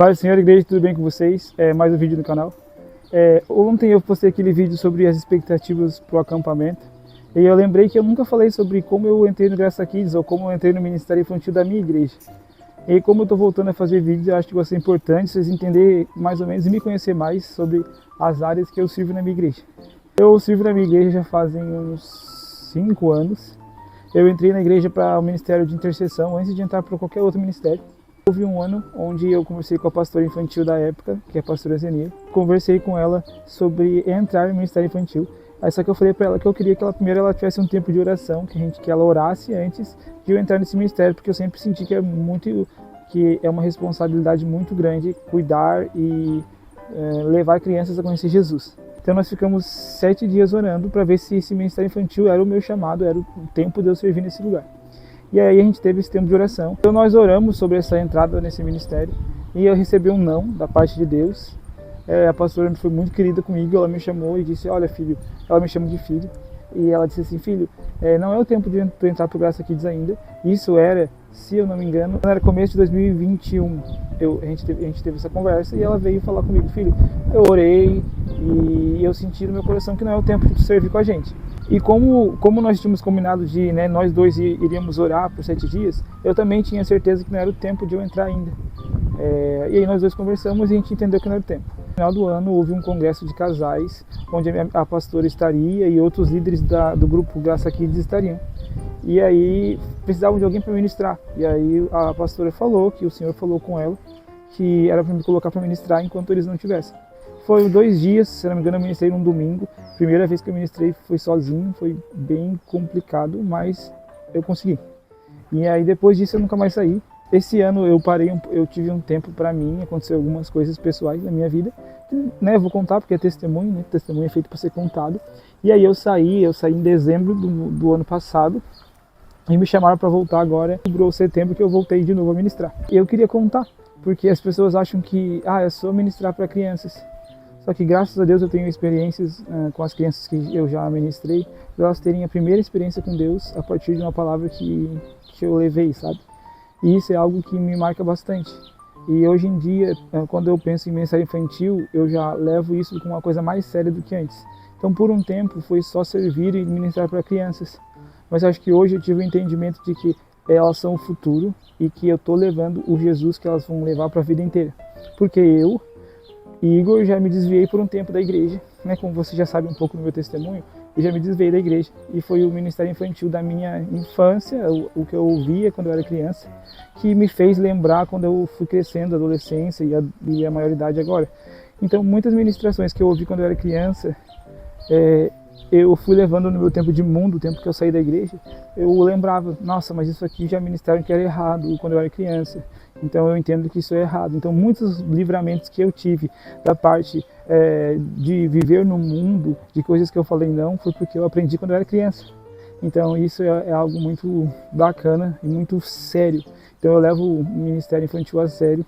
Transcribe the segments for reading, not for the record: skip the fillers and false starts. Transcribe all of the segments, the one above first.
Paz do Senhor, igreja, tudo bem com vocês? Mais um vídeo no canal. Ontem eu postei aquele vídeo sobre as expectativas para o acampamento. E eu lembrei que eu nunca falei sobre como eu entrei no Graça Kids ou como eu entrei no Ministério Infantil da minha igreja. E como eu estou voltando a fazer vídeos, eu acho que vai ser importante vocês entenderem mais ou menos e me conhecer mais sobre as áreas que eu sirvo na minha igreja. Eu sirvo na minha igreja já fazem uns 5 anos. Eu entrei na igreja para o Ministério de Intercessão antes de entrar para qualquer outro ministério. Houve um ano onde eu conversei com a pastora infantil da época, que é a pastora Zenir. Conversei com ela sobre entrar no Ministério Infantil. Aí só que eu falei para ela que eu queria que ela primeiro tivesse um tempo de oração, que ela orasse antes de eu entrar nesse ministério, porque eu sempre senti que é uma responsabilidade muito grande cuidar e levar crianças a conhecer Jesus. Então nós ficamos 7 dias orando para ver se esse ministério infantil era o meu chamado, era o tempo de eu servir nesse lugar. E aí a gente teve esse tempo de oração. Então nós oramos sobre essa entrada nesse ministério e eu recebi um não da parte de Deus. A pastora foi muito querida comigo, ela me chamou e disse, olha filho, ela me chama de filho. E ela disse assim, filho, não é o tempo de tu entrar para o Graça Kids ainda. Isso era, se eu não me engano, era começo de 2021. A gente teve essa conversa e ela veio falar comigo, filho, eu orei e eu senti no meu coração que não é o tempo de tu servir com a gente. E como nós tínhamos combinado de, nós dois iríamos orar por 7 dias, eu também tinha certeza que não era o tempo de eu entrar ainda. E aí nós dois conversamos e a gente entendeu que não era o tempo. No final do ano houve um congresso de casais, onde a pastora estaria e outros líderes do grupo Graça Kids estariam. E aí precisavam de alguém para ministrar. E aí a pastora falou, que o Senhor falou com ela, que era para me colocar para ministrar enquanto eles não tivessem. Foi 2 dias, se não me engano eu ministrei num domingo. Primeira vez que eu ministrei foi sozinho, foi bem complicado, mas eu consegui. E aí depois disso eu nunca mais saí. Esse ano eu tive um tempo para mim, aconteceu algumas coisas pessoais na minha vida. Eu vou contar porque é testemunho, testemunho é feito para ser contado. E aí eu saí em dezembro do ano passado. E me chamaram para voltar agora, em setembro, que eu voltei de novo a ministrar. E eu queria contar, porque as pessoas acham que é só ministrar para crianças. Só que graças a Deus eu tenho experiências com as crianças que eu já ministrei, para elas terem a primeira experiência com Deus a partir de uma palavra que eu levei, sabe? E isso é algo que me marca bastante. E hoje em dia, quando eu penso em ministério infantil, eu já levo isso com uma coisa mais séria do que antes. Então por um tempo foi só servir e ministrar para crianças. Mas acho que hoje eu tive o entendimento de que elas são o futuro e que eu estou levando o Jesus que elas vão levar para a vida inteira. Porque eu, Igor, já me desviei por um tempo da igreja, como você já sabe um pouco do meu testemunho, eu já me desviei da igreja e foi o ministério infantil da minha infância, o que eu ouvia quando eu era criança, que me fez lembrar quando eu fui crescendo, a adolescência e a maioridade agora. Então muitas ministrações que eu ouvi quando eu era criança, eu fui levando no meu tempo de mundo, o tempo que eu saí da igreja, eu lembrava, nossa, mas isso aqui já ministraram que era errado quando eu era criança. Então eu entendo que isso é errado. Então muitos livramentos que eu tive da parte de viver no mundo, de coisas que eu falei não, foi porque eu aprendi quando eu era criança. Então isso é algo muito bacana e muito sério. Então eu levo o ministério infantil a sério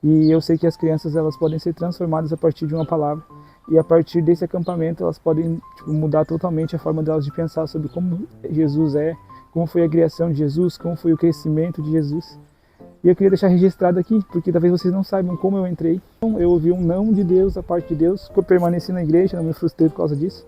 e eu sei que as crianças elas podem ser transformadas a partir de uma palavra. E a partir desse acampamento elas podem mudar totalmente a forma delas de pensar sobre como Jesus é, como foi a criação de Jesus, como foi o crescimento de Jesus. E eu queria deixar registrado aqui, porque talvez vocês não saibam como eu entrei. Eu ouvi um não de Deus, da parte de Deus, eu permaneci na igreja, não me frustrei por causa disso.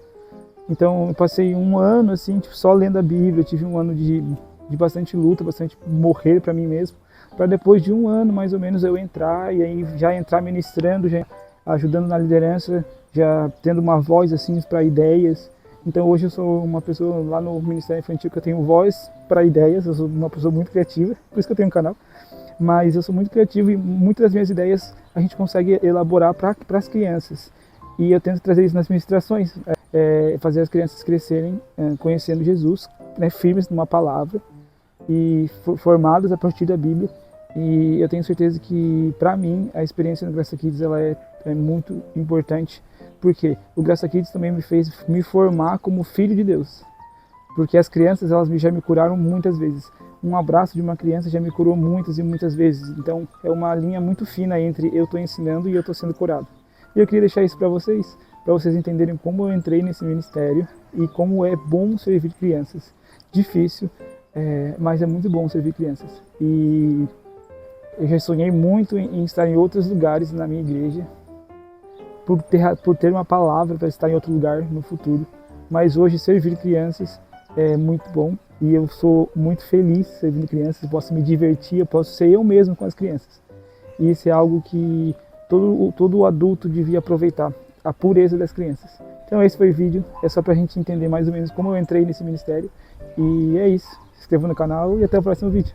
Então eu passei um ano assim, só lendo a Bíblia, eu tive um ano de bastante luta, bastante morrer para mim mesmo, para depois de um ano mais ou menos eu entrar, e aí já entrar ministrando, já ajudando na liderança, já tendo uma voz assim para ideias. Então hoje eu sou uma pessoa lá no Ministério Infantil que eu tenho voz para ideias, eu sou uma pessoa muito criativa, por isso que eu tenho um canal. Mas eu sou muito criativo e muitas das minhas ideias a gente consegue elaborar para as crianças. E eu tento trazer isso nas ministrações, fazer as crianças crescerem conhecendo Jesus, firmes numa palavra e formadas a partir da Bíblia. E eu tenho certeza que, para mim, a experiência no Graça Kids ela é muito importante, porque o Graça Kids também me fez me formar como filho de Deus. Porque as crianças elas já me curaram muitas vezes. Um abraço de uma criança já me curou muitas e muitas vezes. Então é uma linha muito fina entre eu estou ensinando e eu estou sendo curado. E eu queria deixar isso para vocês entenderem como eu entrei nesse ministério e como é bom servir crianças. Difícil, mas é muito bom servir crianças. E Eu já sonhei muito em estar em outros lugares na minha igreja, por ter uma palavra para estar em outro lugar no futuro. Mas hoje servir crianças é muito bom e eu sou muito feliz servindo crianças, posso me divertir, eu posso ser eu mesmo com as crianças. E isso é algo que todo adulto devia aproveitar, a pureza das crianças. Então esse foi o vídeo, é só pra gente entender mais ou menos como eu entrei nesse ministério. E é isso, se inscreva no canal e até o próximo vídeo.